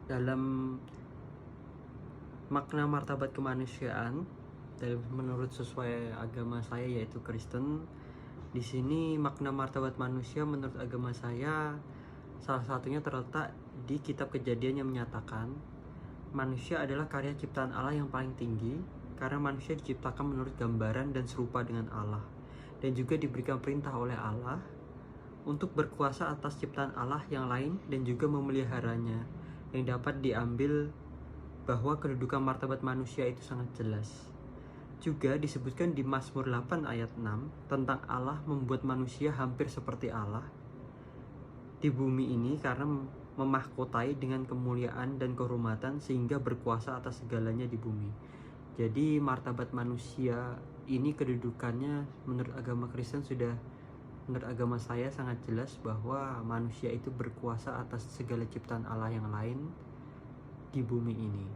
Dalam makna martabat kemanusiaan, menurut sesuai agama saya yaitu Kristen, di sini makna martabat manusia menurut agama saya salah satunya terletak di kitab Kejadian yang menyatakan manusia adalah karya ciptaan Allah yang paling tinggi karena manusia diciptakan menurut gambaran dan serupa dengan Allah, dan juga diberikan perintah oleh Allah untuk berkuasa atas ciptaan Allah yang lain dan juga memeliharanya, yang dapat diambil bahwa kedudukan martabat manusia itu sangat jelas. Juga disebutkan di Mazmur 8 ayat 6 tentang Allah membuat manusia hampir seperti Allah di bumi ini karena memahkotai dengan kemuliaan dan kehormatan sehingga berkuasa atas segalanya di bumi. Jadi martabat manusia ini kedudukannya menurut agama Kristen menurut agama saya sangat jelas bahwa manusia itu berkuasa atas segala ciptaan Allah yang lain di bumi ini.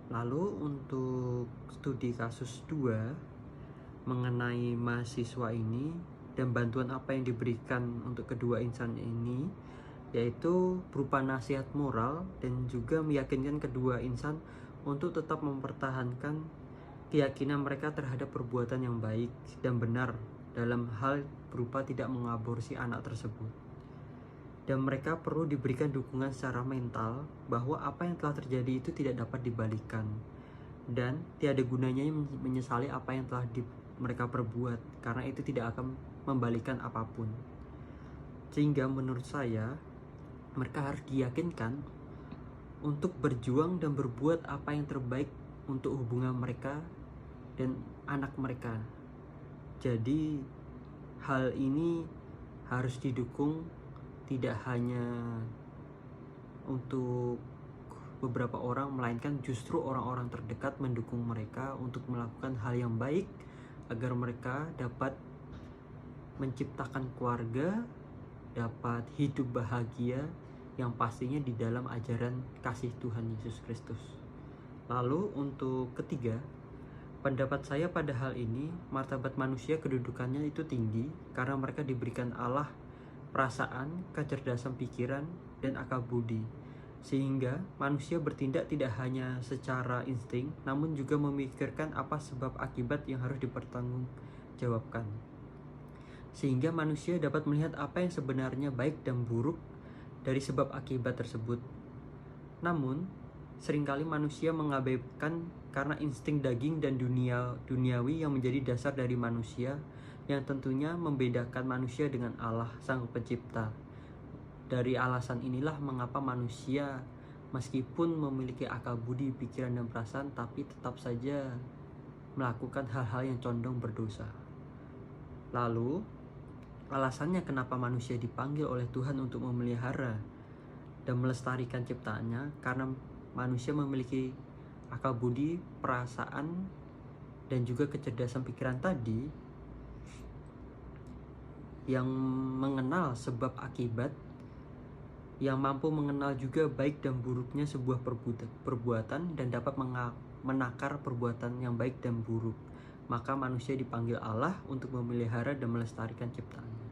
Lalu untuk studi kasus 2 mengenai mahasiswa ini dan bantuan apa yang diberikan untuk kedua insan ini, yaitu berupa nasihat moral dan juga meyakinkan kedua insan untuk tetap mempertahankan keyakinan mereka terhadap perbuatan yang baik dan benar dalam hal berupa tidak mengaborsi anak tersebut. Dan mereka perlu diberikan dukungan secara mental bahwa apa yang telah terjadi itu tidak dapat dibalikan dan tiada gunanya menyesali apa yang telah mereka perbuat, karena itu tidak akan membalikan apapun. Sehingga menurut saya mereka harus diyakinkan untuk berjuang dan berbuat apa yang terbaik untuk hubungan mereka dan anak mereka. Jadi hal ini harus didukung, tidak hanya untuk beberapa orang, melainkan justru orang-orang terdekat mendukung mereka untuk melakukan hal yang baik agar mereka dapat menciptakan keluarga, dapat hidup bahagia yang pastinya di dalam ajaran kasih Tuhan Yesus Kristus. Lalu untuk ketiga, pendapat saya pada hal ini, martabat manusia kedudukannya itu tinggi karena mereka diberikan Allah perasaan, kecerdasan pikiran, dan akal budi, sehingga manusia bertindak tidak hanya secara insting, namun juga memikirkan apa sebab akibat yang harus dipertanggungjawabkan, sehingga manusia dapat melihat apa yang sebenarnya baik dan buruk dari sebab akibat tersebut. Namun seringkali manusia mengabaikan karena insting daging dan duniawi yang menjadi dasar dari manusia, yang tentunya membedakan manusia dengan Allah Sang Pencipta. Dari alasan inilah mengapa manusia meskipun memiliki akal budi, pikiran, dan perasaan, tapi tetap saja melakukan hal-hal yang condong berdosa. Lalu alasannya kenapa manusia dipanggil oleh Tuhan untuk memelihara dan melestarikan ciptaannya, karena manusia memiliki akal budi, perasaan, dan juga kecerdasan pikiran tadi yang mengenal sebab akibat, yang mampu mengenal juga baik dan buruknya sebuah perbuatan dan dapat menakar perbuatan yang baik dan buruk. Maka manusia dipanggil Allah untuk memelihara dan melestarikan ciptaannya.